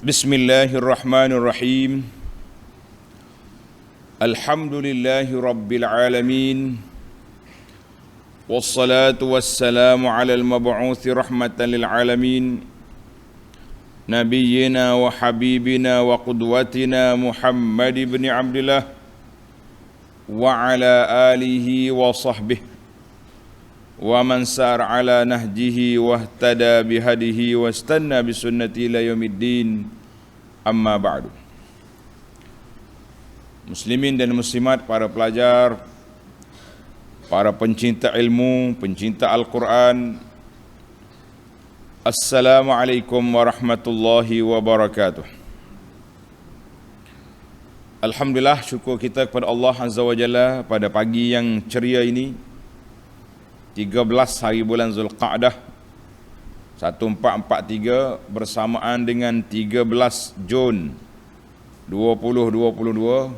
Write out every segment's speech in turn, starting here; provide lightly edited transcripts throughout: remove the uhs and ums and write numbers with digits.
Bismillahirrahmanirrahim. Alhamdulillahi rabbil alamin. Wassalatu wassalamu ala al-mab'uthi rahmatan lil alamin. Nabiyyina wa habibina wa qudwatina Muhammad ibn Abdullah wa ala alihi wa sahbihi wa man sar ala nahjihi wahtada bihadihi wastanna bisunnati ila yaumiddin. Amma ba'du. Muslimin dan muslimat, para pelajar, para pencinta ilmu, pencinta Al-Quran, Assalamualaikum warahmatullahi wabarakatuh. Alhamdulillah, syukur kita kepada Allah Azza wa Jalla pada pagi yang ceria ini, 13 hari bulan Zulqa'dah 1443 bersamaan dengan 13 Jun 2022,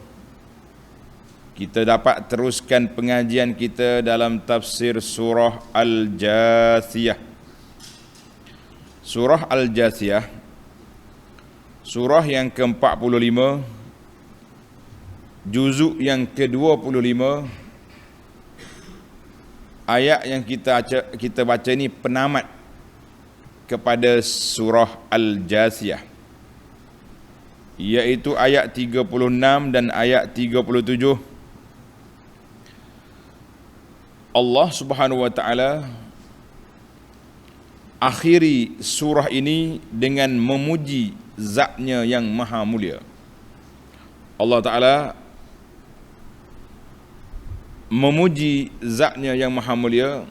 kita dapat teruskan pengajian kita dalam tafsir surah Al-Jathiyah. Surah Al-Jathiyah, surah yang ke-45, juzuk yang ke-25. Ayat yang kita baca ini penamat kepada surah Al-Jathiyah, iaitu ayat 36 dan ayat 37. Allah Subhanahu wa taala akhiri surah ini dengan memuji Zatnya yang maha mulia. Allah Taala memuji Zatnya yang maha mulia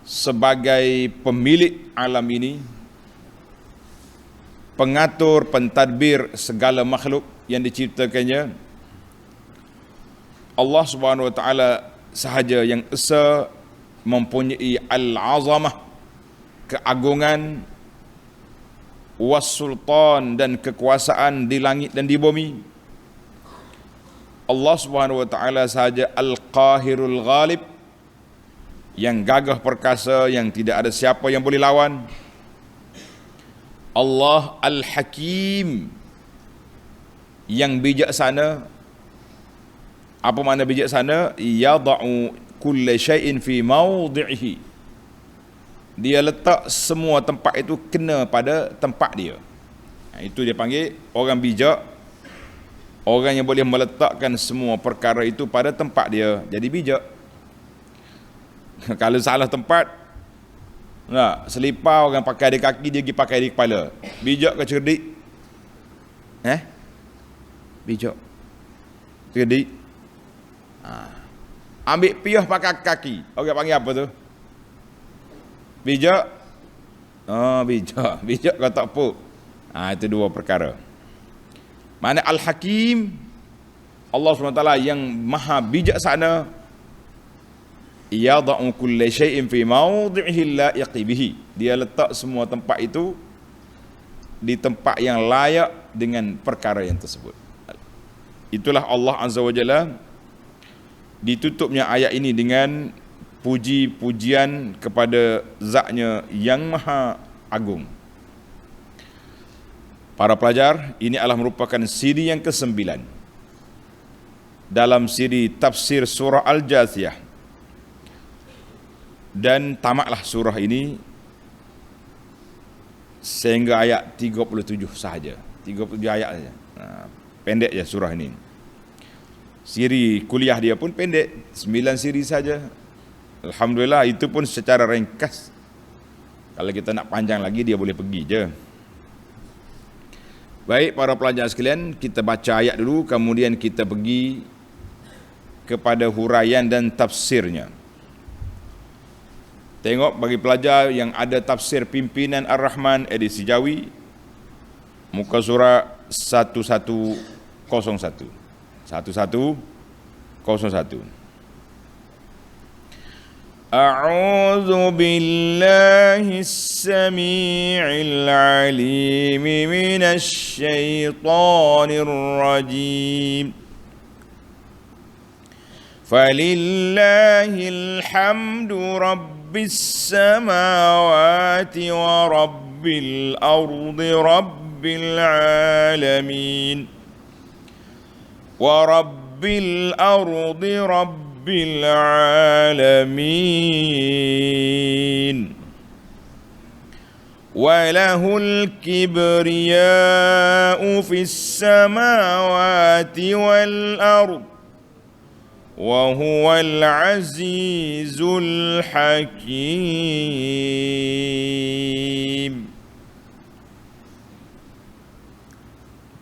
sebagai pemilik alam ini, pengatur, pentadbir segala makhluk yang diciptakannya. Allah Subhanahu wa taala sahaja yang esa, mempunyai al-azamah, keagungan, was-sultan, dan kekuasaan di langit dan di bumi. Allah Subhanahu wa taala sahaja al-qahirul ghalib, yang gagah perkasa, yang tidak ada siapa yang boleh lawan. Allah al-hakim, yang bijaksana. Apa makna bijaksana? Yada'u kulla syai'in fi mawdi'ihi, dia letak semua tempat itu kena pada tempat dia. Itu dia panggil orang bijak, orang yang boleh meletakkan semua perkara itu pada tempat dia, jadi bijak. Kalau salah tempat, selipar orang pakai di kaki, dia pergi pakai di kepala. Bijak ke cerdik? Bijak. Cerdik. Ambil piyah pakai kaki, orang panggil apa tu? Bijak. Bijak. Bijak kau tak apa. Itu dua perkara. Mana Al-Hakim, Allah SWT yang maha bijaksana, yada'u kulla syai'in fi mawdi'ihi la'iqi bihi, dia letak semua tempat itu di tempat yang layak dengan perkara yang tersebut. Itulah Allah Azza wa Jalla. Ditutupnya ayat ini dengan puji-pujian kepada Zatnya yang maha agung. Para pelajar, ini adalah merupakan siri yang ke-9 dalam siri tafsir surah Al-Jathiyah, dan tamatlah surah ini sehingga ayat 37 sahaja. 37 ayat saja. Pendek je surah ini. Siri kuliah dia pun pendek, 9 siri saja. Alhamdulillah, itu pun secara ringkas. Kalau kita nak panjang lagi, dia boleh pergi je. Baik para pelajar sekalian, kita baca ayat dulu, kemudian kita pergi kepada huraian dan tafsirnya. Tengok bagi pelajar yang ada tafsir Pimpinan Ar-Rahman edisi Jawi, muka surat 1101. 1101. A'udzu billahis samii'il 'aliim minasy syaithaanir rajiim. Falillahil hamdu rabb Rabbis samawati wa rabbil ardi rabbil alamin wa rabbil ardi rabbil alamin wa lahul kibriya'u fis samawati wal ardi wa huwal azizul hakim.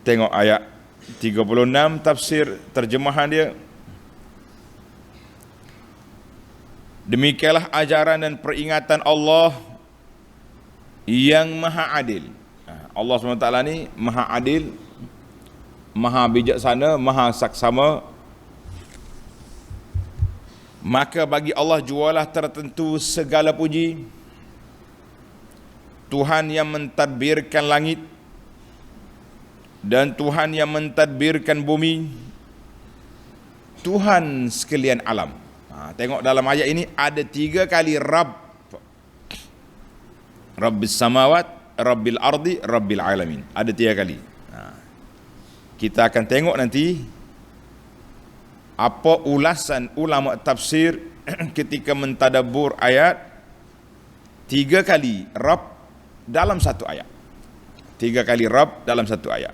Tengok ayat 36 tafsir terjemahan dia. Demikianlah ajaran dan peringatan Allah yang maha adil. Allah SWT ni maha adil, maha bijaksana, maha saksama. Maka bagi Allah jualah tertentu segala puji. Tuhan yang mentadbirkan langit dan Tuhan yang mentadbirkan bumi, Tuhan sekalian alam. Tengok dalam ayat ini ada 3 kali Rabb. Rabbis samawat, Rabbil ardi, Rabbil alamin. Ada 3 kali. Kita akan tengok nanti apa ulasan ulama tafsir ketika mentadabbur ayat 3 kali Rabb dalam satu ayat. 3 kali Rabb dalam satu ayat.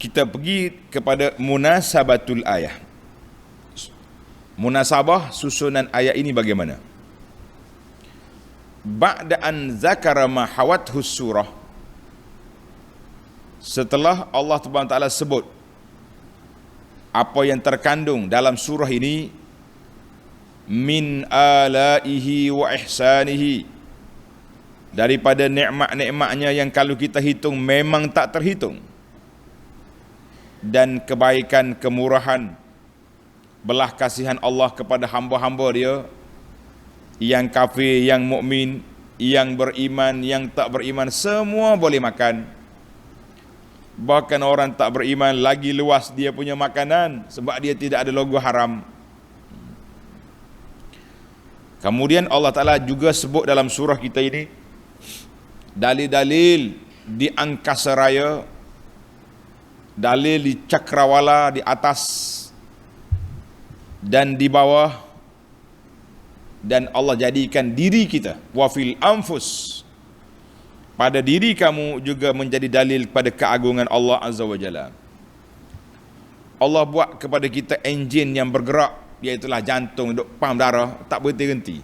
Kita pergi kepada munasabatul ayah. Munasabah susunan ayat ini bagaimana? Ba'da an zakara ma hawathu surah, setelah Allah SWT sebut apa yang terkandung dalam surah ini, min alaihi wa ihsanihi, daripada nikmat-nikmatnya yang kalau kita hitung memang tak terhitung, dan kebaikan, kemurahan, belah kasihan Allah kepada hamba-hamba dia, yang kafir, yang mukmin, yang beriman, yang tak beriman, semua boleh makan. Bahkan orang tak beriman lagi luas dia punya makanan sebab dia tidak ada logo haram. Kemudian Allah Ta'ala juga sebut dalam surah kita ini dalil-dalil di angkasa raya, dalil di cakrawala, di atas dan di bawah, dan Allah jadikan diri kita wa fil anfus, pada diri kamu juga menjadi dalil pada keagungan Allah Azza wa Jalla. Allah buat kepada kita enjin yang bergerak, iaitulah jantung, duk pam darah, tak berhenti-henti.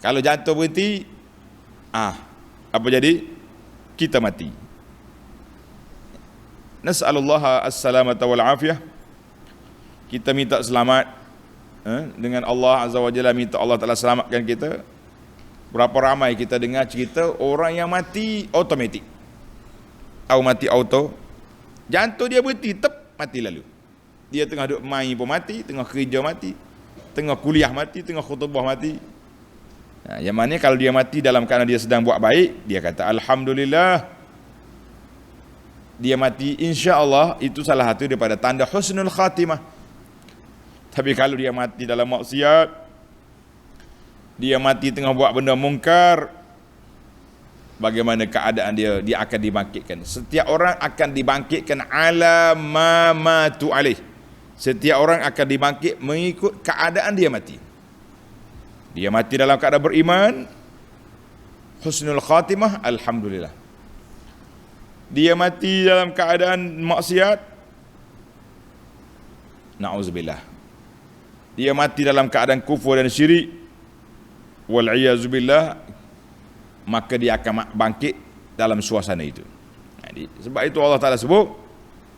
Kalau jantung berhenti, apa jadi? Kita mati. Nas'alullah as-salamata wal afiyah. Kita minta selamat dengan Allah Azza wa Jalla, minta Allah Ta'ala selamatkan kita. Berapa ramai kita dengar cerita orang yang mati automatik, atau mati auto, jantung dia berhenti, mati lalu. Dia tengah duduk main pun mati, tengah kerja mati, tengah kuliah mati, tengah khutbah mati. Yang mana kalau dia mati dalam keadaan dia sedang buat baik, dia kata Alhamdulillah. Dia mati, insya-Allah, itu salah satu daripada tanda husnul khatimah. Tapi kalau dia mati dalam maksiat, dia mati tengah buat benda mungkar, bagaimana keadaan dia? Dia akan dibangkitkan. Setiap orang akan dibangkitkan ala ma matu alaih. Setiap orang akan dibangkit mengikut keadaan dia mati. Dia mati dalam keadaan beriman, husnul khatimah, alhamdulillah. Dia mati dalam keadaan maksiat, na'udzubillah. Dia mati dalam keadaan kufur dan syirik, wal'iyazubillah, maka dia akan bangkit dalam suasana itu. Jadi, sebab itu Allah Ta'ala sebut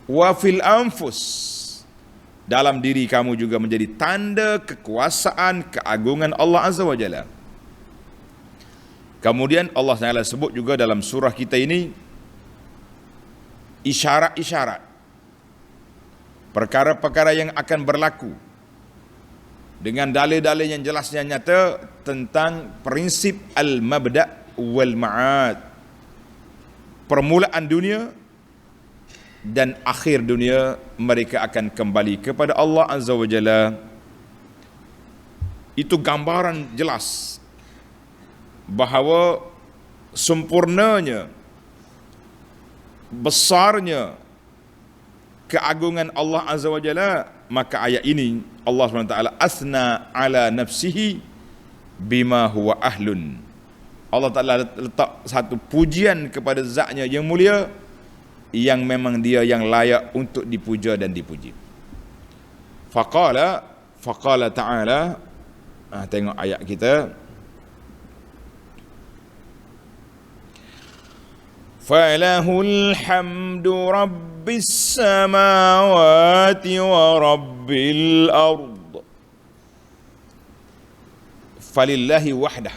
wa fil anfus, dalam diri kamu juga menjadi tanda kekuasaan, keagungan Allah Azza wa Jalla. Kemudian Allah Ta'ala sebut juga dalam surah kita ini isyarat-isyarat, perkara-perkara yang akan berlaku dengan dalil-dalil yang jelasnya nyata tentang prinsip al-mabda' wal ma'ad, permulaan dunia dan akhir dunia. Mereka akan kembali kepada Allah Azza wa Jalla. Itu gambaran jelas bahawa sempurnanya, besarnya keagungan Allah Azza wa Jalla. Maka ayat ini Allah SWT asna ala nafsihi bima huwa ahlun. Allah Ta'ala letak satu pujian kepada zatnya yang mulia, yang memang dia yang layak untuk dipuja dan dipuji. Faqala ta'ala, tengok ayat kita. Falahul hamdu rabbis samawati wa rabbil ard. Falillahi wahdah.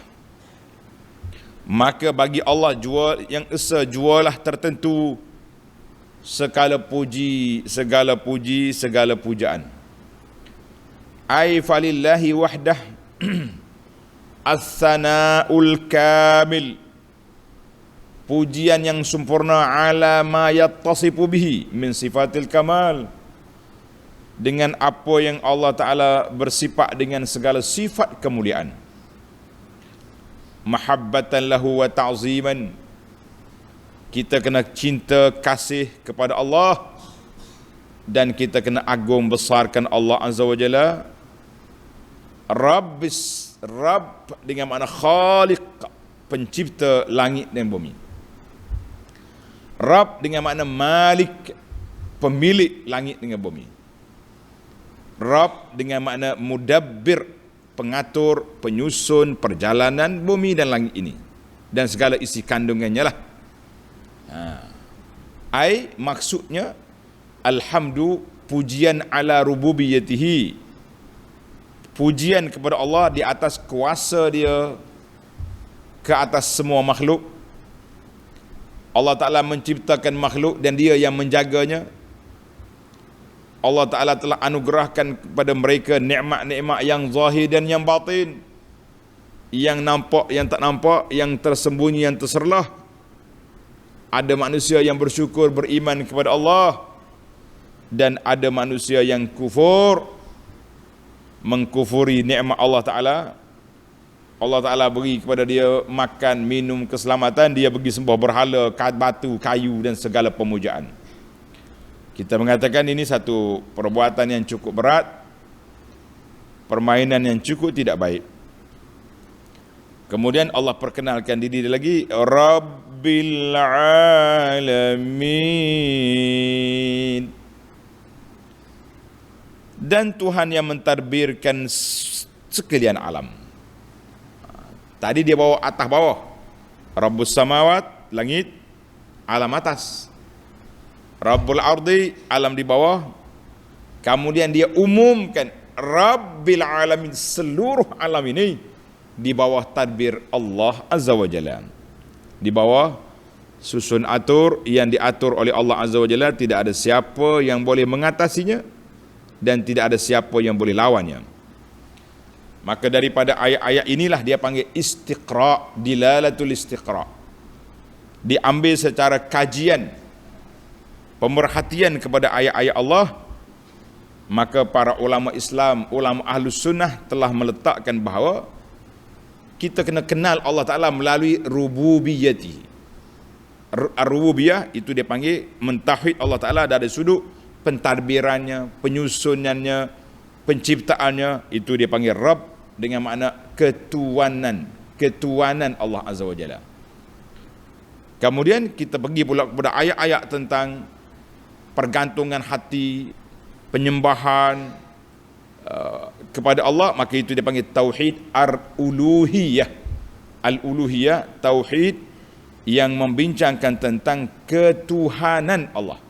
Maka bagi Allah yang esa jualah tertentu segala puji, segala puji, segala pujaan. Ai falillahi wahdah as-sana'ul kamil. Pujian yang sempurna ala ma yattasifu bihi min sifatil kamal, dengan apa yang Allah Ta'ala bersifat dengan segala sifat kemuliaan. Mahabbatan lahu wa ta'ziman, kita kena cinta kasih kepada Allah, dan kita kena agung besarkan Allah Azza wa Jalla. Rabb dengan makna khaliq, pencipta langit dan bumi. Rabb dengan makna malik, pemilik langit dengan bumi. Rabb dengan makna mudabbir, pengatur, penyusun perjalanan bumi dan langit ini dan segala isi kandungannya lah. Maksudnya alhamdu, pujian ala rububiyatihi, pujian kepada Allah di atas kuasa dia ke atas semua makhluk. Allah Ta'ala menciptakan makhluk dan dia yang menjaganya. Allah Ta'ala telah anugerahkan kepada mereka nikmat-nikmat yang zahir dan yang batin, yang nampak, yang tak nampak, yang tersembunyi, yang terserlah. Ada manusia yang bersyukur, beriman kepada Allah, dan ada manusia yang kufur, mengkufuri nikmat Allah Ta'ala. Allah Ta'ala beri kepada dia makan, minum, keselamatan, dia pergi sembah berhala, batu, kayu dan segala pemujaan. Kita mengatakan ini satu perbuatan yang cukup berat, permainan yang cukup tidak baik. Kemudian Allah perkenalkan diri dia lagi, Rabbil Alamin, dan Tuhan yang mentadbirkan sekalian alam. Tadi dia bawa atas bawah. Rabbus samawat, langit, alam atas. Rabbul ardi, alam di bawah. Kemudian dia umumkan Rabbil alamin, seluruh alam ini di bawah tadbir Allah Azza wa Jalla. Di bawah susun atur yang diatur oleh Allah Azza wa Jalla, tidak ada siapa yang boleh mengatasinya dan tidak ada siapa yang boleh lawannya. Maka daripada ayat-ayat inilah dia panggil istiqra', dilalatul istiqra'. Diambil secara kajian, pemerhatian kepada ayat-ayat Allah. Maka para ulama Islam, ulama Ahlus Sunnah telah meletakkan bahawa kita kena kenal Allah Ta'ala melalui rububiyati. Ar-rububiyah itu dia panggil mentauhid Allah Ta'ala dari sudut pentadbirannya, penyusunannya, penciptaannya. Itu dia panggil Rabb dengan makna ketuanan Allah Azza wa Jalla. Kemudian kita pergi pula kepada ayat-ayat tentang pergantungan hati, penyembahan kepada Allah. Maka itu dia panggil tauhid al-uluhiyah. Al-uluhiyah, tauhid yang membincangkan tentang ketuhanan Allah,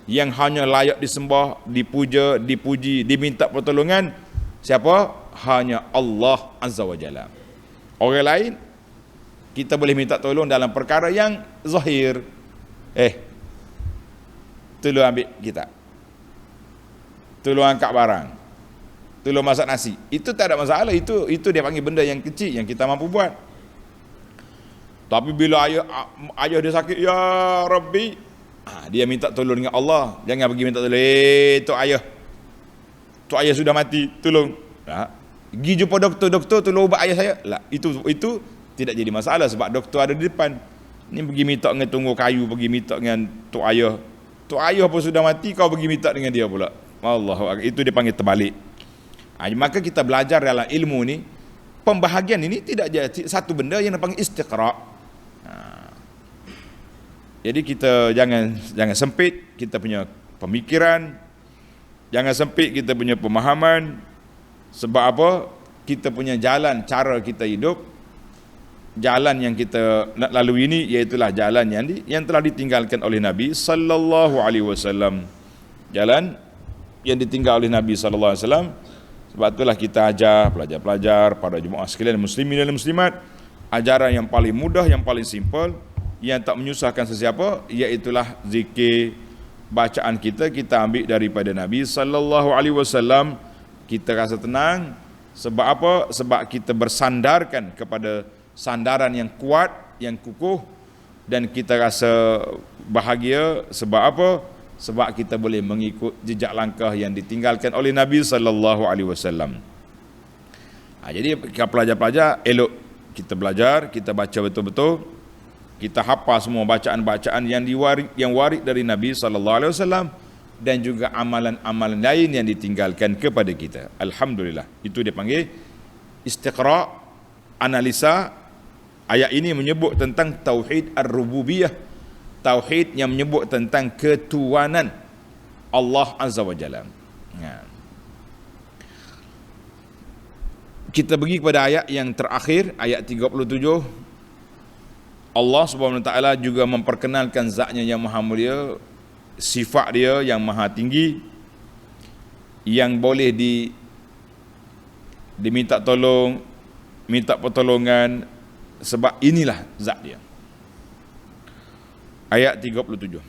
yang hanya layak disembah, dipuja, dipuji, diminta pertolongan. Siapa? Hanya Allah Azza wa Jalla. Orang lain kita boleh minta tolong dalam perkara yang zahir. Tolong ambil kita, tolong angkat barang, tolong masak nasi. Itu tak ada masalah. Itu dia panggil benda yang kecil yang kita mampu buat. Tapi bila ayah dia sakit, ya Rabbi, dia minta tolong dengan Allah. Jangan pergi minta tolong, tok ayah sudah mati, tolong. Pergi jumpa doktor tolong ubat ayah saya. Lah, itu tidak jadi masalah sebab doktor ada di depan. Ni pergi minta dengan tunggu kayu, pergi minta dengan tok ayah. Tok ayah pun sudah mati, kau pergi minta dengan dia pula. Allah, itu dia panggil terbalik. Maka kita belajar dalam ilmu ni, pembahagian ini tidak jadi satu benda yang dipanggil istiqra'. Jadi kita jangan sempit kita punya pemikiran, jangan sempit kita punya pemahaman. Sebab apa? Kita punya jalan, cara kita hidup, jalan yang kita nak lalui ini iaitulah jalan yang telah ditinggalkan oleh Nabi sallallahu alaihi wasallam. Jalan yang ditinggal oleh Nabi sallallahu alaihi wasallam. Sebab itulah kita ajar pelajar-pelajar, para jemaah sekalian muslimin dan muslimat, ajaran yang paling mudah, yang paling simple, yang tak menyusahkan sesiapa, iaitulah zikir, bacaan kita ambil daripada Nabi sallallahu alaihi wasallam. Kita rasa tenang sebab apa? Sebab kita bersandarkan kepada sandaran yang kuat, yang kukuh, dan kita rasa bahagia sebab apa? Sebab kita boleh mengikut jejak langkah yang ditinggalkan oleh Nabi sallallahu alaihi wasallam. Jadi pelajar-pelajar elok kita belajar, kita baca betul-betul, kita hafal semua bacaan-bacaan yang warid dari Nabi sallallahu alaihi wasallam, dan juga amalan-amalan lain yang ditinggalkan kepada kita. Alhamdulillah. Itu dia panggil istiqra', analisa. Ayat ini menyebut tentang tauhid ar-rububiyah, tauhid yang menyebut tentang ketuanan Allah Azza wa Jalla. Kita pergi kepada ayat yang terakhir, ayat 37. Allah Subhanahu wa taala juga memperkenalkan zatnya yang maha mulia, sifat dia yang maha tinggi, yang boleh diminta tolong, minta pertolongan, sebab inilah zat dia. Ayat 37.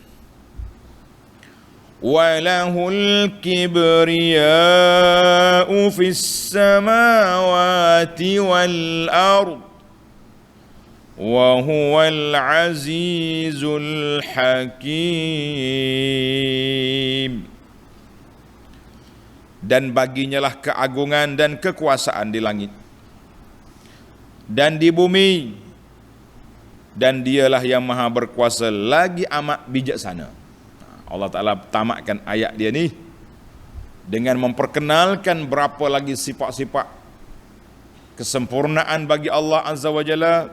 Walahul kibriya'u fis samawati wal ard wa huwal azizul hakim. Dan baginya lah keagungan dan kekuasaan di langit dan di bumi, dan dialah yang maha berkuasa lagi amat bijaksana. Allah Ta'ala tamatkan ayat dia ni dengan memperkenalkan berapa lagi sifat-sifat kesempurnaan bagi Allah Azza wa Jalla.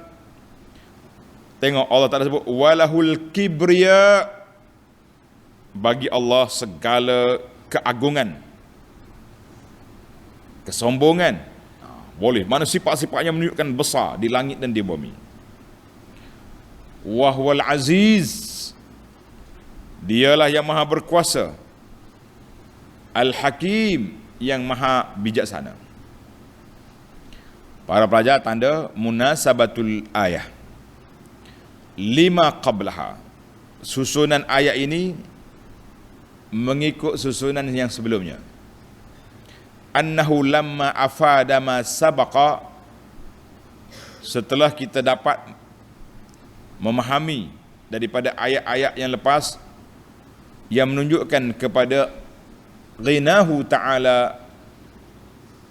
Tengok Allah Ta'ala sebut walahul kibriya, bagi Allah segala keagungan, kesombongan. Boleh, mana sifat-sifatnya menunjukkan besar di langit dan di bumi. Wahwal aziz, dialah yang maha berkuasa. Al-Hakim, yang maha bijaksana. Para pelajar, tanda munasabatul ayah lima qablaha. Susunan ayat ini mengikut susunan yang sebelumnya. Annahu lamma afada ma sabaqa, setelah kita dapat memahami daripada ayat-ayat yang lepas yang menunjukkan kepada ghinahu ta'ala,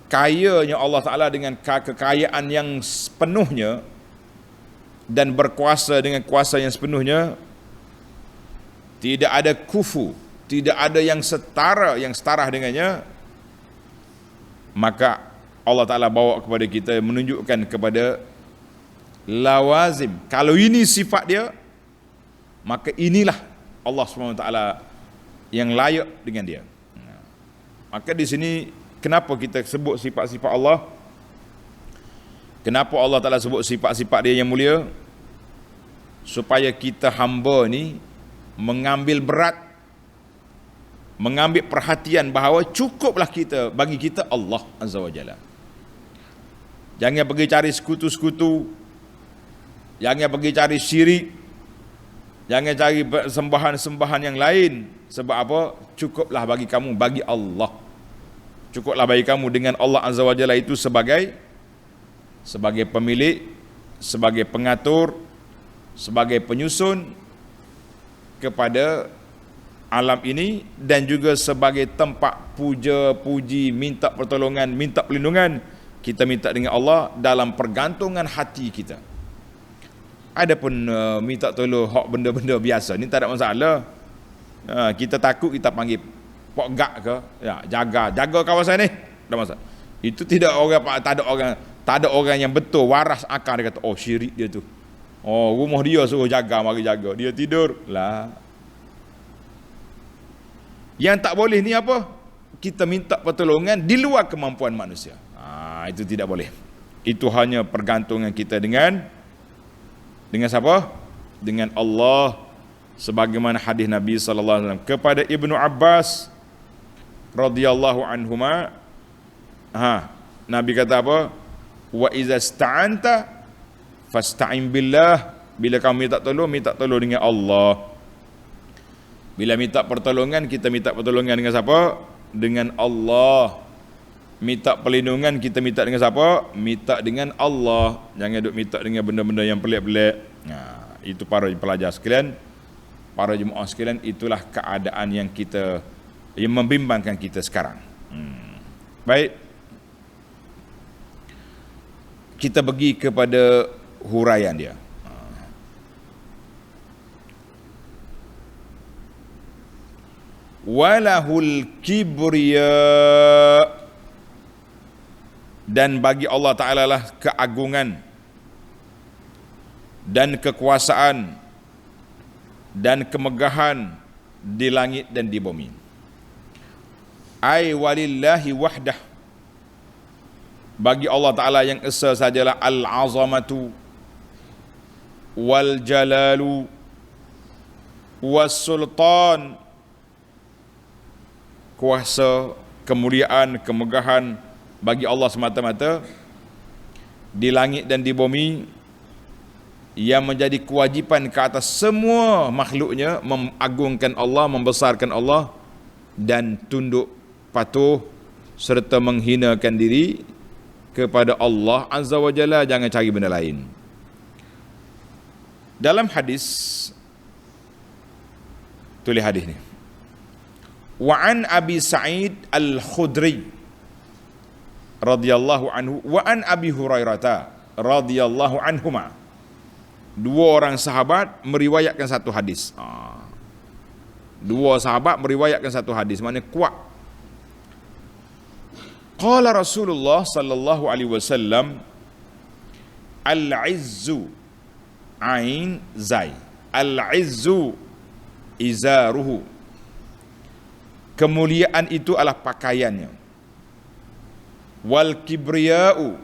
kayanya Allah Ta'ala dengan kekayaan yang sepenuhnya dan berkuasa dengan kuasa yang sepenuhnya, tidak ada kufu, tidak ada yang setara dengannya. Maka Allah Ta'ala bawa kepada kita, menunjukkan kepada lawazim, kalau ini sifat dia, maka inilah Allah SWT yang layak dengan dia. Maka di sini kenapa kita sebut sifat-sifat Allah? Kenapa Allah Ta'ala sebut sifat-sifat dia yang mulia? Supaya kita hamba ni mengambil berat, mengambil perhatian bahawa cukuplah kita, bagi kita Allah Azza wa Jalla. Jangan pergi cari sekutu-sekutu, jangan pergi cari syirik, jangan cari sembahan-sembahan yang lain. Sebab apa? Cukuplah bagi kamu, bagi Allah. Cukuplah bagi kamu dengan Allah Azza wa Jalla itu sebagai pemilik, sebagai pengatur, sebagai penyusun kepada alam ini, dan juga sebagai tempat puja, puji, minta pertolongan, minta perlindungan Kita minta dengan Allah dalam pergantungan hati kita. Adapun minta tolong hak benda-benda biasa ni tak ada masalah. Kita takut, kita panggil pok gak ke, ya, jaga kawasan ni, tak masalah. Itu tidak orang, tak ada orang yang betul waras akal dia kata, oh syirik dia tu. Oh, rumah dia suruh jaga, mari jaga. Dia tidur lah. Yang tak boleh ni apa? Kita minta pertolongan di luar kemampuan manusia. Itu tidak boleh. Itu hanya pergantungan kita dengan siapa? Dengan Allah, sebagaimana hadis Nabi sallallahu alaihi wasallam kepada Ibnu Abbas radhiyallahu anhuma. Nabi kata apa? Wa iza sta'anta fasta'in billah. Bila kamu minta tolong dengan Allah. Bila minta pertolongan, kita minta pertolongan dengan siapa? Dengan Allah. Minta perlindungan, kita minta dengan siapa? Minta dengan Allah. Jangan duk minta dengan benda-benda yang pelik-pelik. Itu para pelajar sekalian, para jemaah sekalian, itulah keadaan yang membimbangkan kita sekarang. Baik. Kita pergi kepada huraian dia. Walahul kibriya, dan bagi Allah Ta'ala lah keagungan dan kekuasaan dan kemegahan di langit dan di bumi. Ai walillahi wahdah, bagi Allah Ta'ala yang esa sajalah al-azamatu wal jalalu was sultan, kuasa, kemuliaan, kemegahan bagi Allah semata-mata di langit dan di bumi, yang menjadi kewajipan ke atas semua makhluknya mengagungkan Allah, membesarkan Allah dan tunduk patuh serta menghinakan diri kepada Allah Azza wa Jalla, jangan cari benda lain. Dalam hadis, tulis hadis ni. Wa an Abi Sa'id Al-Khudri radhiyallahu anhu wa an Abi Hurairah radhiyallahu anhuma. Dua orang sahabat meriwayatkan satu hadis. Dua sahabat meriwayatkan satu hadis, maknanya kuat. Qala Rasulullah sallallahu alaihi wasallam, al-izzu ain zai, al-izzu izaruhu, kemuliaan itu adalah pakaiannya. Wal kibriya'u,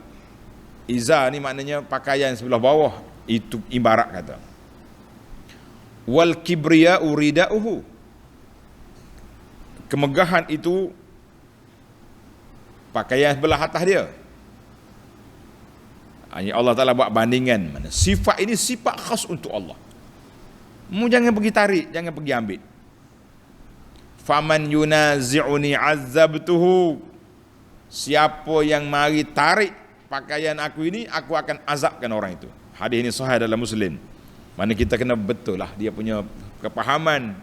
izar ni maknanya pakaian sebelah bawah, itu ibarat kata. Wal kibriya'u rida'uhu, kemegahan itu pakaian sebelah atas dia. Allah Ta'ala buat bandingan, mana sifat ini sifat khas untuk Allah. Mu jangan pergi tarik, jangan pergi ambil. Faman yunazi'uni azabtuhu, siapa yang mari tarik pakaian aku ini, aku akan azabkan orang itu. Hadis ini sahih dalam Muslim. Mana kita kena betul lah dia punya kepahaman,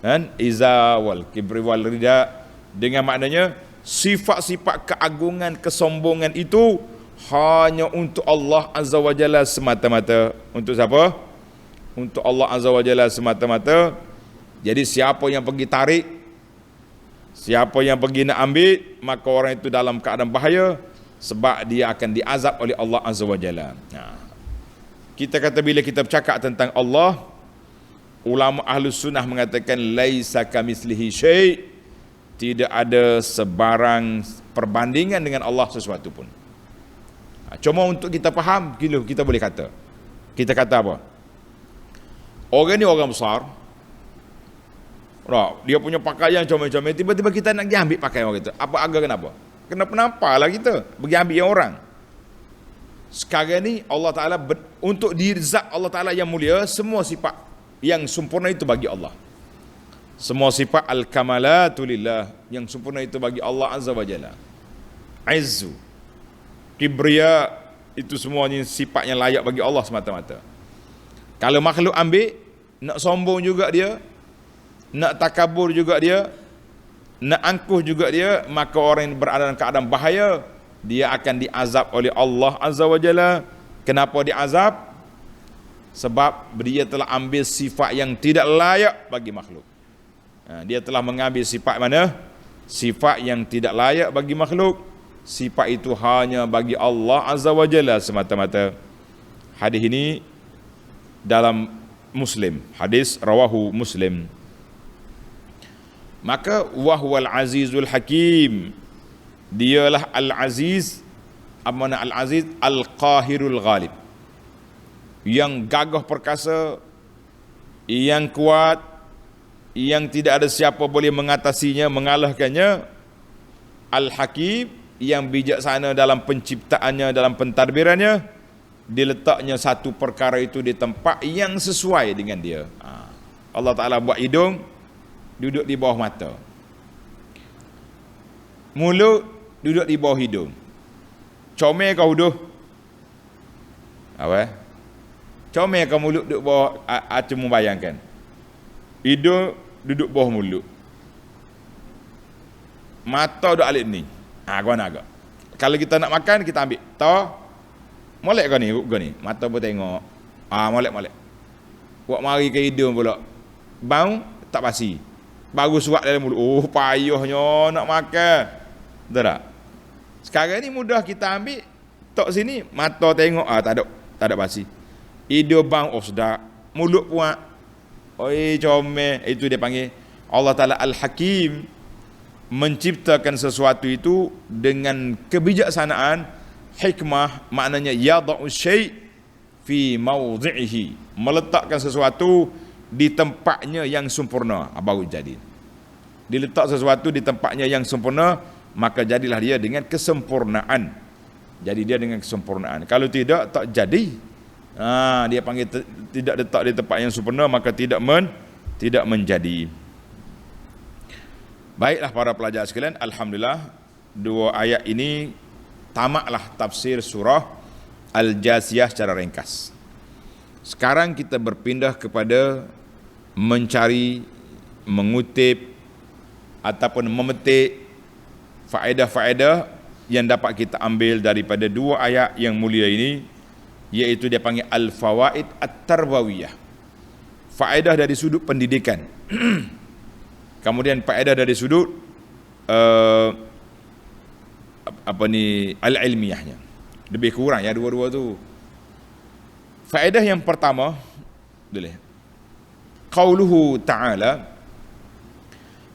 kan? Iza wal kibri wal rida, dengan maknanya sifat-sifat keagungan, kesombongan itu hanya untuk Allah Azza wa Jalla semata-mata. Untuk siapa? Untuk Allah Azza wa Jalla semata-mata. Jadi siapa yang pergi tarik, siapa yang pergi nak ambil, maka orang itu dalam keadaan bahaya, sebab dia akan diazab oleh Allah Azza wa Jalla. Kita kata bila kita bercakap tentang Allah, ulama Ahlus Sunnah mengatakan laisa kamitslihi syai', tidak ada sebarang perbandingan dengan Allah sesuatu pun. Cuma untuk kita faham, kita boleh kata. Kita kata apa? Orang ni orang besar, dia punya pakaian comel-comel, tiba-tiba kita nak pergi ambil pakaian orang itu. Apa agak kenapa? Kenapa nampaklah kita pergi ambil yang orang. Sekarang ni Allah Ta'ala untuk diri zat Allah Ta'ala yang mulia, semua sifat yang sempurna itu bagi Allah. Semua sifat al-kamalatu lillah, yang sempurna itu bagi Allah Azza wa Jalla. Izzu, kibriya, itu semuanya sifat yang layak bagi Allah semata-mata. Kalau makhluk ambil, nak sombong juga dia, nak takabur juga dia, nak angkuh juga dia, maka orang yang berada dalam keadaan bahaya dia akan diazab oleh Allah Azza wa Jalla. Kenapa diazab? Sebab dia telah ambil sifat yang tidak layak bagi makhluk. Dia telah mengambil sifat mana? Sifat yang tidak layak bagi makhluk. Sifat itu hanya bagi Allah Azza wa Jalla semata-mata. Hadis ini dalam Muslim, hadis rawahu Muslim. Maka wahwal azizul hakim, dialah al-aziz. Apa makna al-aziz? Al-qahirul ghalib, yang gagah perkasa, yang kuat, yang tidak ada siapa boleh mengatasinya, mengalahkannya. Al-hakim, yang bijaksana dalam penciptaannya, dalam pentadbirannya. Diletaknya satu perkara itu di tempat yang sesuai dengan dia. Allah Ta'ala buat hidung duduk di bawah mata, mulut duduk di bawah hidung. Comel kau huduh apa? Comel kau mulut duduk bawah, cuma bayangkan hidung duduk bawah mulut, mata duduk alik ni. Kau nak agak, kalau kita nak makan kita ambil molek kau ni, mata pun tengok. Molek. Buat mari ke hidung pula. Bau tak basi. Baru surat dalam mulut. Payahnya nak makan. Betul tak? Sekarang ni mudah kita ambil. Tok sini mata tengok, tak ada basi. Hidung bau, sedap. Mulut puak. Comel. Itu dia panggil Allah Ta'ala Al-Hakim, menciptakan sesuatu itu dengan kebijaksanaan. Hikmah maknanya yada'u syai' fi mawdhi'ihi, meletakkan sesuatu di tempatnya yang sempurna, baru jadi. Diletak sesuatu di tempatnya yang sempurna, maka jadilah dia dengan kesempurnaan. Jadi dia dengan kesempurnaan. Kalau tidak, tak jadi. Dia panggil tidak letak di tempat yang sempurna, maka tidak menjadi. Baiklah para pelajar sekalian, alhamdulillah dua ayat ini tamatlah tafsir surah Al-Jasiyah secara ringkas. Sekarang kita berpindah kepada mencari, mengutip ataupun memetik faedah-faedah yang dapat kita ambil daripada dua ayat yang mulia ini, iaitu dia panggil al-fawaid at-tarbawiyah, faedah dari sudut pendidikan. Kemudian faedah dari sudut al-ilmiyahnya. Lebih kurang ya dua-dua tu. Faedah yang pertama, boleh. Qauluhu ta'ala,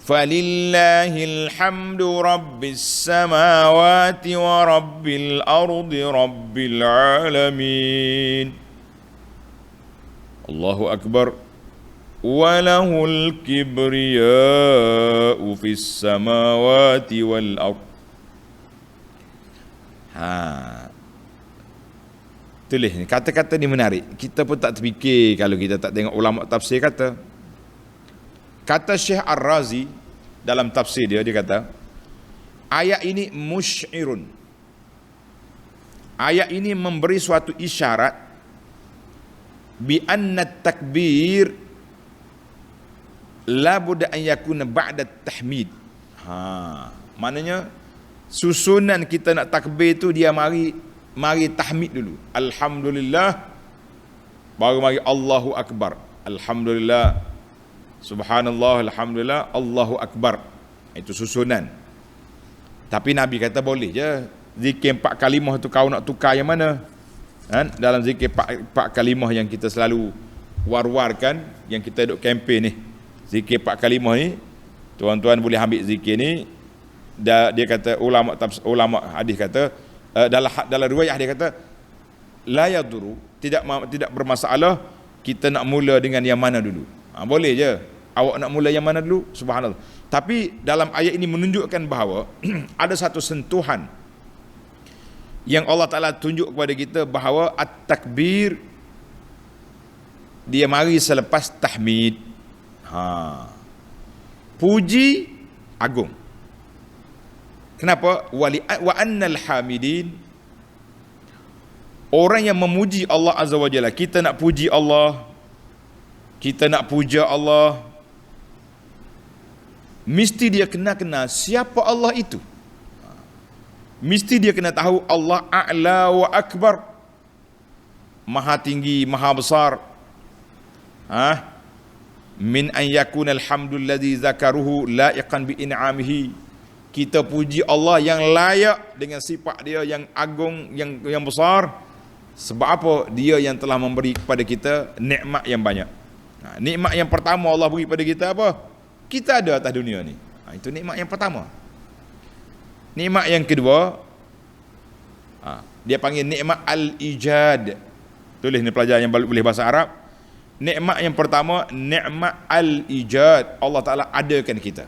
falillahil hamdu rabbis samawati wa rabbil ardi rabbil alamin. Allahu akbar. Walahul kibriya'u fis samawati wal ardi. Tulis ni, kata-kata ni menarik. Kita pun tak terfikir kalau kita tak tengok ulama tafsir kata. Kata Syekh Ar-Razi dalam tafsir dia kata, ayat ini musy'irun. Ayat ini memberi suatu isyarat bi anna takbir la budda an yakuna ba'da tahmid. Maknanya susunan kita nak takbir tu dia mari tahmid dulu. Alhamdulillah, baru mari Allahu Akbar. Alhamdulillah, subhanallah, alhamdulillah, Allahu Akbar. Itu susunan. Tapi Nabi kata boleh je zikir 4 kalimah tu kau nak tukar yang mana? Dalam zikir 4 kalimah yang kita selalu war-warkan, yang kita duk kempen ni, zikir 4 kalimah ni, tuan-tuan boleh ambil zikir ni. Dia kata ulama hadis kata, dalam riwayat dia kata la yaduru, tidak bermasalah kita nak mula dengan yang mana dulu. Boleh je awak nak mula yang mana dulu, subhanallah. Tapi dalam ayat ini menunjukkan bahawa ada satu sentuhan yang Allah Ta'ala tunjuk kepada kita bahawa at-takbir dia mari selepas tahmid. Puji agung. Kenapa? Wa annal hamidin, orang yang memuji Allah Azza wa Jalla. Kita nak puji Allah, kita nak puja Allah, mesti dia kena siapa Allah itu. Mesti dia kena tahu Allah a'la wa akbar, maha tinggi, maha besar. Min an yakuna alhamdulilladzi zakaruhu laiqan bi in'amihi. Kita puji Allah yang layak dengan sifat dia yang agung, yang besar. Sebab apa? Dia yang telah memberi kepada kita nikmat yang banyak. Nikmat yang pertama Allah beri kepada kita apa? Kita ada atas dunia ni. Itu nikmat yang pertama. Nikmat yang kedua, dia panggil nikmat al-ijad. Tulis ni pelajar yang boleh bahasa Arab. Nikmat yang pertama, nikmat al-ijad. Allah Ta'ala adakan kita.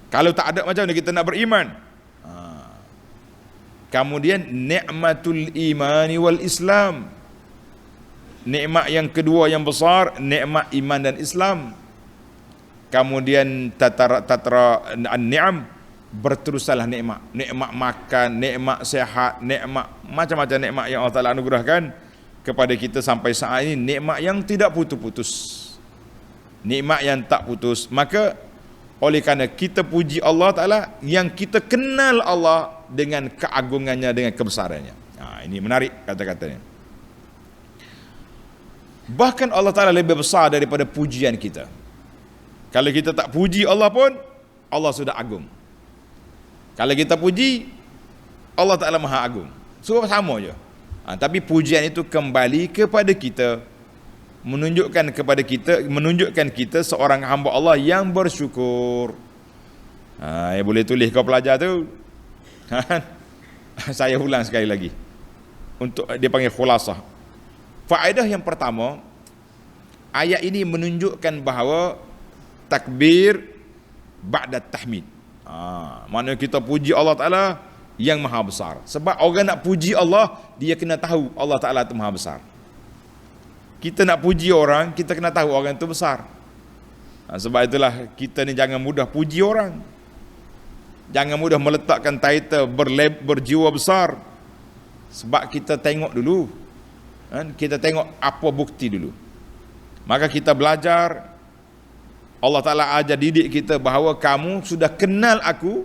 Kalau tak ada, macam mana kita nak beriman? Kemudian nikmatul imani wal Islam. Nikmat yang kedua yang besar, nikmat iman dan Islam. Kemudian tatra an-ni'am, berterusanlah nikmat. Nikmat makan, nikmat sehat, nikmat macam-macam nikmat yang Allah Ta'ala anugerahkan kepada kita sampai saat ini, nikmat yang tidak putus-putus, nikmat yang tak putus. Maka oleh kerana kita puji Allah Ta'ala, yang kita kenal Allah dengan keagungannya, dengan kebesarannya. Ini menarik kata-katanya. Bahkan Allah Ta'ala lebih besar daripada pujian kita. Kalau kita tak puji Allah pun, Allah sudah agung. Kalau kita puji, Allah Ta'ala maha agung. So sama je. Tapi pujian itu kembali kepada kita, menunjukkan kita seorang hamba Allah yang bersyukur. Boleh tulis kau pelajar tu. Saya ulang sekali lagi. Untuk dia panggil khulasah. Faedah yang pertama, ayat ini menunjukkan bahawa takbir ba'da tahmid. Mana kita puji Allah Ta'ala yang maha besar. Sebab orang nak puji Allah, dia kena tahu Allah Ta'ala itu maha besar. Kita nak puji orang, kita kena tahu orang itu besar. Sebab itulah kita ni jangan mudah puji orang. Jangan mudah meletakkan title berjiwa besar. Sebab kita tengok dulu. Kita tengok apa bukti dulu. Maka kita belajar. Allah Ta'ala ajar didik kita bahawa kamu sudah kenal aku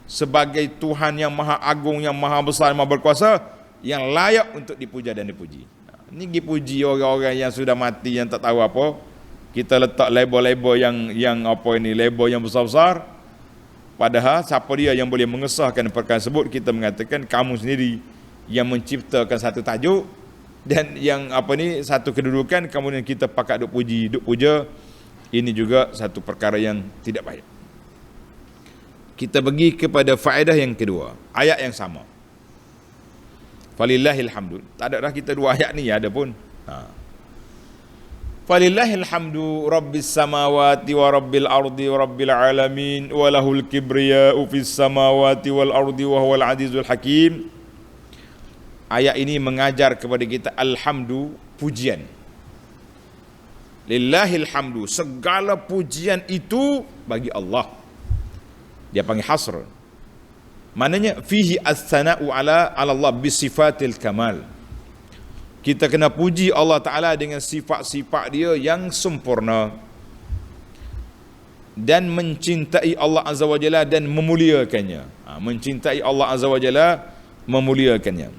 sebagai Tuhan yang maha agung, yang maha besar, yang maha berkuasa, yang layak untuk dipuja dan dipuji. Ini dipuji orang-orang yang sudah mati, yang tak tahu apa. Kita letak label-label yang apa ini, label yang besar-besar. Padahal siapa dia yang boleh mengesahkan perkara tersebut? Kita mengatakan kamu sendiri yang menciptakan satu tajuk dan yang apa ni, satu kedudukan, kemudian kita pakat duk puji, duk puja. Ini juga satu perkara yang tidak baik. Kita pergi kepada faedah yang kedua, ayat yang sama. Falillahil hamdu. Tak ada dah kita dua ayat ni ada pun. Falillahil hamdu rabbis samawati wa rabbil ardi wa rabbil alamin wa lahul kibriya'u fis samawati wal ardi wa huwal azizul hakim. Ayat ini mengajar kepada kita alhamdu, pujian. Lillahil hamdu, segala pujian itu bagi Allah. Dia panggil hasr. Maknanya fihi as-sana'u ala Allah bisifatil kamal. Kita kena puji Allah Ta'ala dengan sifat-sifat dia yang sempurna, dan mencintai Allah Azza wa Jalla dan memuliakannya. Mencintai Allah Azza wa Jalla, memuliakannya.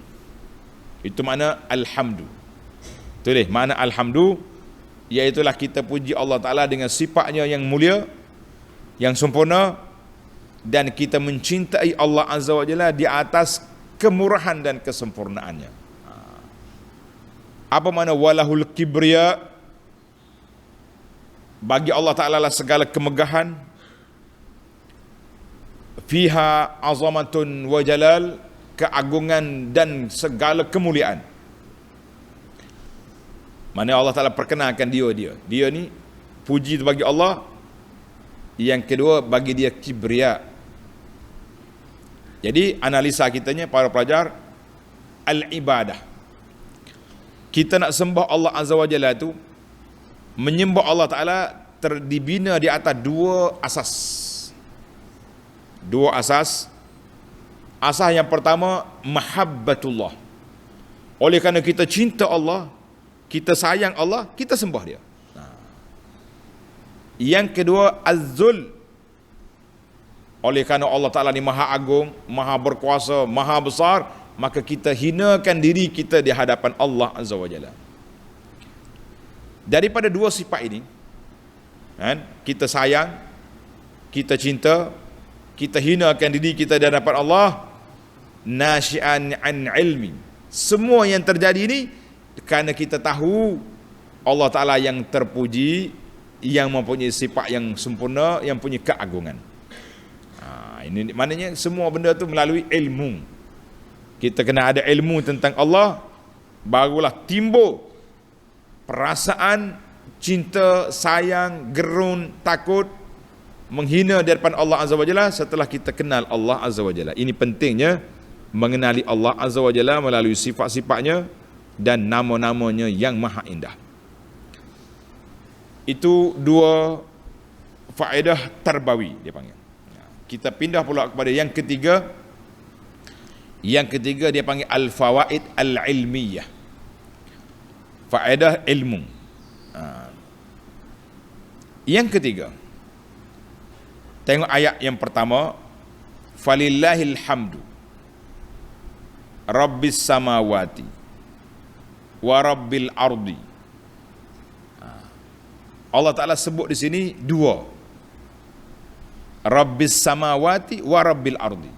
Itu makna alhamdu. Tulis makna alhamdu, iaitulah kita puji Allah Ta'ala dengan sifatnya yang mulia, yang sempurna, dan kita mencintai Allah Azza wa Jalla di atas kemurahan dan kesempurnaannya. Apa makna walahul kibriya? Bagi Allah Ta'ala lah segala kemegahan. Fiha azamatun wa jalal, keagungan dan segala kemuliaan. Mana Allah Ta'ala perkenalkan dia ni puji itu bagi Allah. Yang kedua, bagi dia kibriya. Jadi analisa kitanya para pelajar, al-ibadah, kita nak sembah Allah Azza wa Jalla tu, menyembah Allah Ta'ala dibina di atas dua asas. Asas yang pertama, mahabbatullah. Oleh kerana kita cinta Allah, kita sayang Allah, kita sembah dia. Yang kedua, az-zul. Oleh kerana Allah Ta'ala ni maha agung, maha berkuasa, maha besar, maka kita hinakan diri kita di hadapan Allah Azza wa Jalla. Daripada dua sifat ini, kan, kita sayang, kita cinta, kita hinakan diri kita di hadapan Allah, nasyi'an an ilmi. Semua yang terjadi ini kerana kita tahu Allah Ta'ala yang terpuji, yang mempunyai sifat yang sempurna, yang punya keagungan. Ini maknanya semua benda tu melalui ilmu. Kita kena ada ilmu tentang Allah, barulah timbul perasaan cinta, sayang, gerun, takut, menghina di hadapan Allah Azza wa Jalla setelah kita kenal Allah Azza wa Jalla. Ini pentingnya mengenali Allah Azza wa Jalla melalui sifat-sifatnya dan nama-namanya yang maha indah. Itu dua faedah tarbawi dia panggil. Kita pindah pula kepada yang ketiga. Yang ketiga dia panggil al-fawaid al-ilmiyah. Faedah ilmu. Yang ketiga, tengok ayat yang pertama, falillahil hamdu rabbis samawati wa rabbil ardi. Allah Ta'ala sebut di sini dua, rabbis samawati wa rabbil ardi.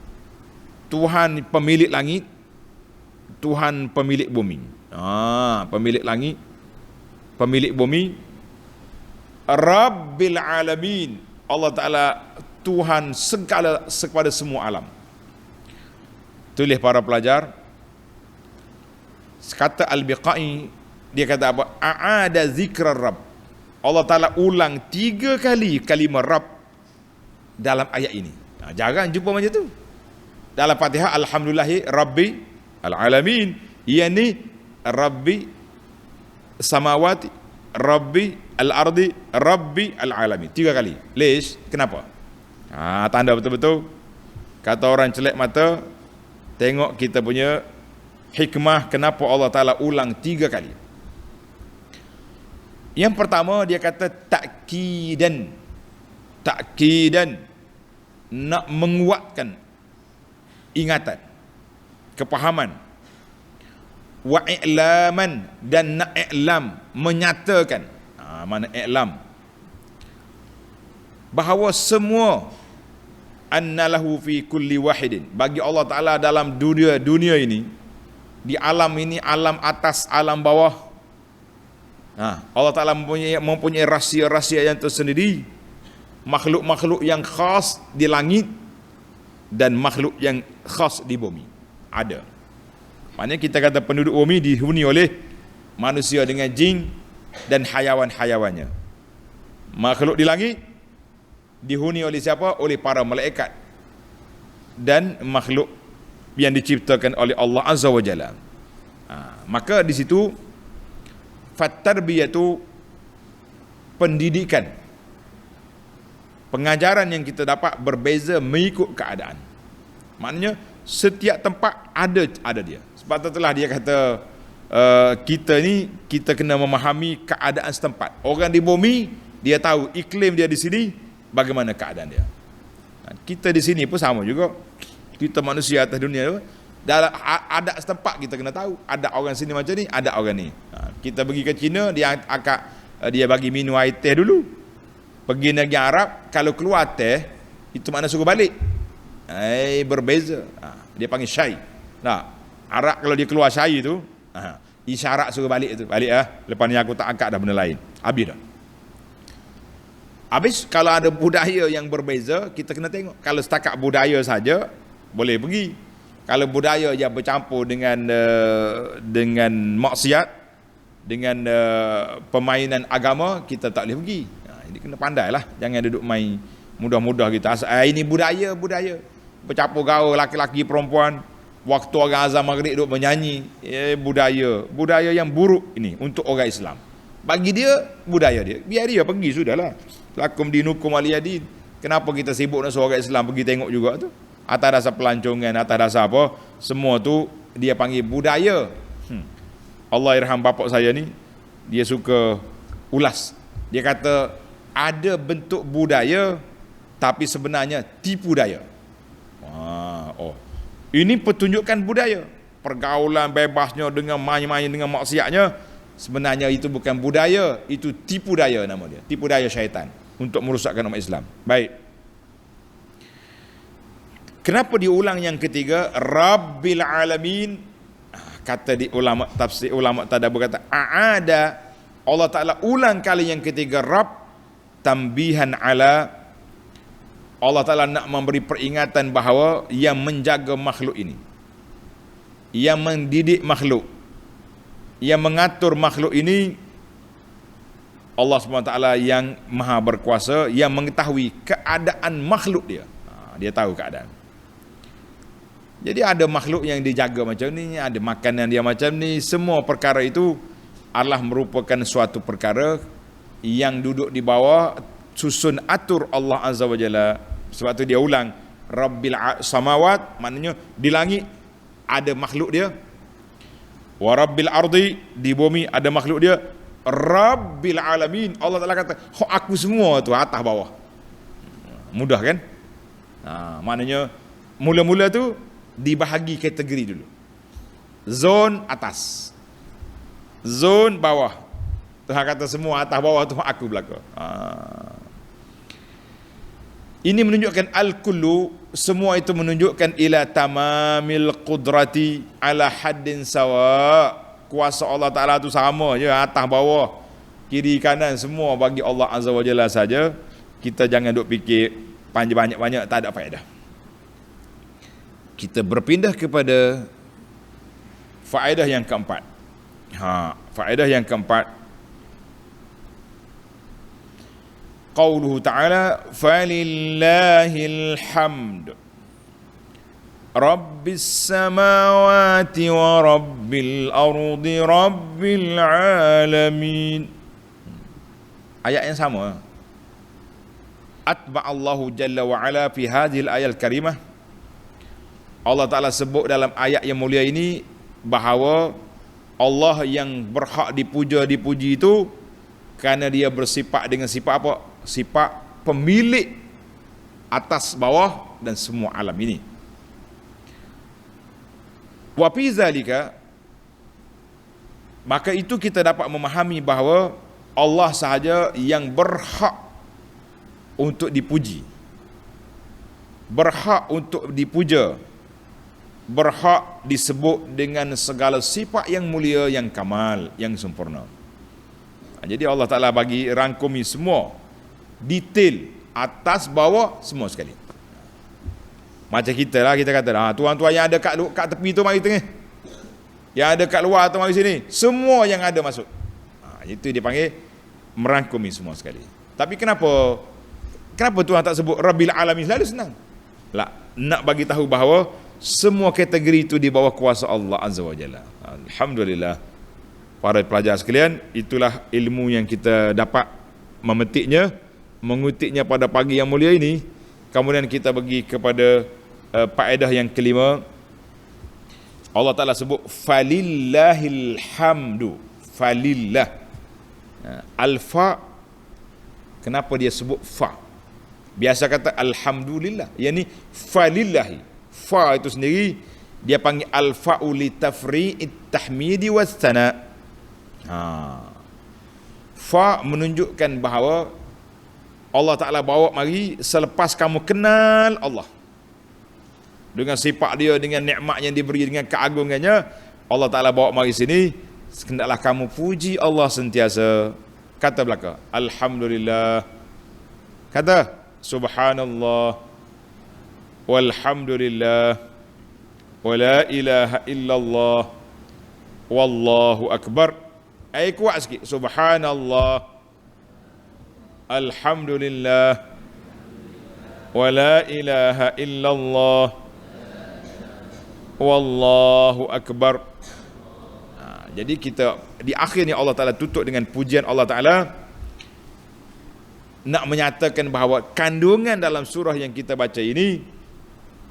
Tuhan pemilik langit, Tuhan pemilik bumi. Pemilik langit, pemilik bumi, rabbil alamin. Allah Ta'ala Tuhan segala kepada semua alam. Tulis para pelajar, kata Al-Biqai, dia kata apa? A'ada zikra Rabb. Allah Ta'ala ulang 3 kali kalimah Rabb dalam ayat ini. Jarang jumpa macam tu. Dalam Fatihah, alhamdulillahi rabbi al-alamin. Ia ni rabbi samawati, rabbi al-ardi, rabbi al-alamin. 3 kali. Lish? Kenapa? Tanda betul-betul. Kata orang celek mata, tengok kita punya hikmah kenapa Allah Ta'ala ulang 3 kali. Yang pertama dia kata ta'kidan. Ta'kidan, nak menguatkan ingatan, kepahaman. Wa i'laman, dan nak i'lam, menyatakan. Mana i'lam? Bahawa semua annalahu fi kulli wahidin, bagi Allah Ta'ala dalam dunia ini, di alam ini, alam atas, alam bawah, Allah Ta'ala mempunyai rahsia-rahsia yang tersendiri. Makhluk-makhluk yang khas di langit dan makhluk yang khas di bumi ada. Maknanya kita kata penduduk bumi dihuni oleh manusia dengan jin dan hayawan-hayawannya. Makhluk di langit dihuni oleh siapa? Oleh para malaikat dan makhluk yang diciptakan oleh Allah Azza wa Jalla. Maka di situ fattarbiyatu, pendidikan, pengajaran yang kita dapat berbeza mengikut keadaan. Maknanya setiap tempat ada dia. Sebab itulah dia kata kita ni, kita kena memahami keadaan setempat. Orang di bumi dia tahu iklim dia di sini bagaimana keadaan dia. Kita di sini pun sama juga. Kita manusia atas dunia, dalam adat setempat kita kena tahu. Ada orang sini macam ni, ada orang ni. Kita pergi ke China, dia bagi minum air teh dulu. Pergi negeri Arab, kalau keluar teh, itu makna suruh balik. Berbeza. Dia panggil syai. Arab kalau dia keluar syai tu, isyarat suruh balik tu. Balik lepas ni aku tak angkat dah benda lain. Habis dah. Habis kalau ada budaya yang berbeza, kita kena tengok. Kalau setakat budaya saja, boleh pergi. Kalau budaya yang bercampur dengan maksiat, dengan permainan agama, kita tak boleh pergi. Ini kena pandai lah. Jangan duduk main mudah-mudah kita. Ini budaya. Bercampur gaul laki-laki perempuan. Waktu orang azan maghrib duduk menyanyi. Budaya yang buruk ini untuk orang Islam. Bagi dia, budaya dia. Biar dia pergi, sudahlah. Lakum dinukum waliyadin. Kenapa kita sibuk nak suruh orang Islam pergi tengok juga tu? Atas dasar pelancongan, atas dasar apa? Semua tu dia panggil budaya. Allah irham bapak saya ni, dia suka ulas. Dia kata, ada bentuk budaya tapi sebenarnya tipu daya. Ini pertunjukan budaya. Pergaulan bebasnya dengan main-main dengan maksiatnya, sebenarnya itu bukan budaya, itu tipu daya nama dia. Tipu daya syaitan untuk merosakkan umat Islam. Baik. Kenapa diulang yang ketiga? Rabbil alamin. Kata di ulama tafsir, ulama tadabbur kata aada, Allah Taala ulang kali yang ketiga Rabb, tambihan ala, Allah Taala nak memberi peringatan bahawa yang menjaga makhluk ini, yang mendidik makhluk, yang mengatur makhluk ini, Allah SWT yang maha berkuasa, yang mengetahui keadaan makhluk dia. Dia tahu keadaan. Jadi ada makhluk yang dijaga macam ni, ada makanan dia macam ni, semua perkara itu adalah merupakan suatu perkara yang duduk di bawah susun atur Allah Azza wa Jalla. Sebab tu dia ulang Rabbil samawat, maknanya di langit ada makhluk dia. Wa Rabbil ardi, di bumi ada makhluk dia. Rabbil alamin, Allah Taala kata aku semua tu atas bawah. Mudah kan? Maknanya mula-mula tu dibahagi kategori dulu. Zon atas, zon bawah. Tuhan kata semua atas bawah tu aku belaka. Ini menunjukkan al-kullu, semua itu menunjukkan ila tamamil qudrati ala haddin sawa. Kuasa Allah Ta'ala tu sama je, atas bawah, kiri kanan semua bagi Allah Azza wa Jalla saja. Kita jangan duk fikir banyak-banyak, tak ada faedah. Kita berpindah kepada faedah yang keempat. Faedah yang keempat, qauluhu ta'ala falillahil hamd rabbis samawati wa rabbil ardi rabbil alamin. Ayat yang sama. Atba'allahu jalla wa ala fi hadhil ayat karimah. Allah Ta'ala sebut dalam ayat yang mulia ini bahawa Allah yang berhak dipuji itu kerana dia bersifat dengan sifat apa? Sifat pemilik atas bawah dan semua alam ini. Wa fi zalika, maka itu kita dapat memahami bahawa Allah sahaja yang berhak untuk dipuji, berhak untuk dipuja, berhak disebut dengan segala sifat yang mulia, yang kamal, yang sempurna. Jadi Allah Ta'ala bagi rangkumi semua detail atas bawah semua sekali. Macam kita lah, kita kata tuan-tuan yang ada kat tepi tu mari tengah, yang ada kat luar tu mari sini, semua yang ada masuk. Itu dia panggil merangkumi semua sekali. Tapi kenapa Tuhan tak sebut Rabbil Alamin? Selalu senang lah, nak bagi tahu bahawa semua kategori itu di bawah kuasa Allah Azza wa Jalla. Alhamdulillah. Para pelajar sekalian, itulah ilmu yang kita dapat memetiknya, mengutipnya pada pagi yang mulia ini. Kemudian kita pergi kepada faedah yang kelima. Allah Ta'ala sebut falillahil hamdu. Falillah. Al-fa, kenapa dia sebut fa? Biasa kata alhamdulillah, yakni falillahi. Fa itu sendiri dia panggil al-fa'u li tafri'it tahmidi was sana. Fa menunjukkan bahawa Allah Ta'ala bawa mari selepas kamu kenal Allah dengan sifat dia, dengan nikmat yang diberi, dengan keagungannya, Allah Ta'ala bawa mari sini, hendaklah kamu puji Allah sentiasa. Kata belaka alhamdulillah, kata subhanallah, walhamdulillah, wala ilaha illallah, wallahu akbar. Kuat sikit, subhanallah, alhamdulillah, wala ilaha illallah, wallahu akbar. Jadi kita di akhir ni Allah Ta'ala tutup dengan pujian Allah Ta'ala, nak menyatakan bahawa kandungan dalam surah yang kita baca ini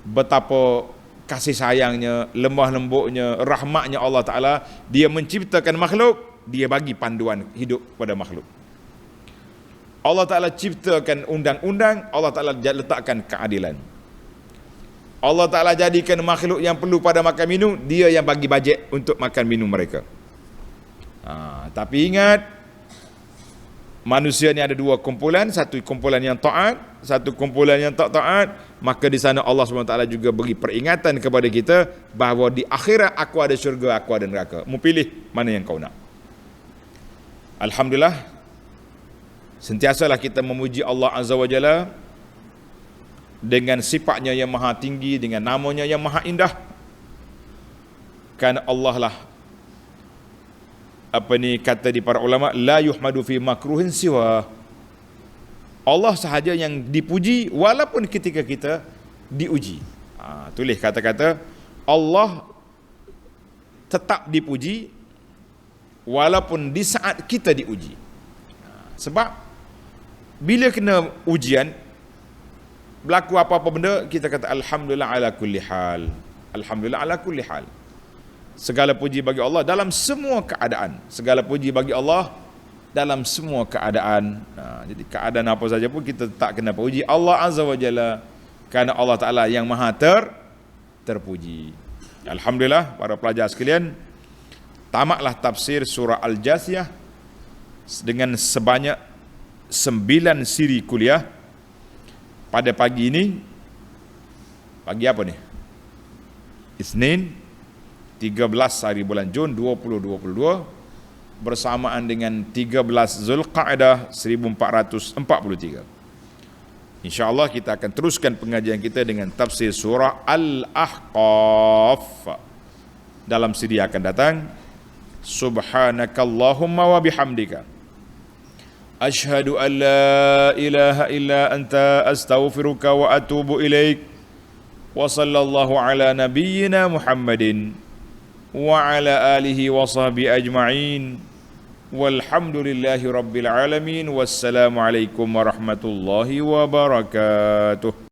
betapa kasih sayangnya, lemah lembutnya, rahmatnya Allah Ta'ala. Dia menciptakan makhluk, dia bagi panduan hidup pada makhluk. Allah Ta'ala ciptakan undang-undang, Allah Ta'ala letakkan keadilan. Allah Ta'ala jadikan makhluk yang perlu pada makan minum, dia yang bagi bajet untuk makan minum mereka. Tapi ingat, manusia ni ada dua kumpulan, satu kumpulan yang taat, satu kumpulan yang tak taat. Maka di sana Allah SWT juga beri peringatan kepada kita bahawa di akhirat aku ada syurga, aku ada neraka. Mu pilih mana yang kau nak. Alhamdulillah, sentiasalah kita memuji Allah Azza wa Jalla dengan sifatnya yang maha tinggi, dengan namanya yang maha indah. Kerana Allah lah, kata di para ulama, la yuhmadu fi makruhin siwa. Allah sahaja yang dipuji walaupun ketika kita diuji. Tulis kata-kata, Allah tetap dipuji walaupun di saat kita diuji. Sebab bila kena ujian, berlaku apa-apa benda, kita kata alhamdulillah ala kulli hal. Alhamdulillah ala kulli hal. Segala puji bagi Allah dalam semua keadaan. Segala puji bagi Allah dalam semua keadaan. Jadi keadaan apa saja pun kita tak kena puji Allah Azza wa Jalla, kerana Allah Ta'ala yang maha terpuji. Alhamdulillah, para pelajar sekalian, tamatlah tafsir surah Al-Jathiyah dengan sebanyak 9 siri kuliah pada pagi ini. Pagi apa ni? Isnin 13 hari bulan Jun 2022, bersamaan dengan 13 Zulqa'dah 1443. InsyaAllah kita akan teruskan pengajian kita dengan tafsir surah Al-Ahqaf dalam siri akan datang. Subhanakallahumma wa bihamdika ashhadu an la ilaha illa anta astaghfiruka wa atubu ilaik. Wa sallallahu ala nabiyyina Muhammadin wa ala alihi wa sahbihi ajma'in. Walhamdulillahi rabbil alamin. Wassalamu alaikum warahmatullahi wabarakatuh.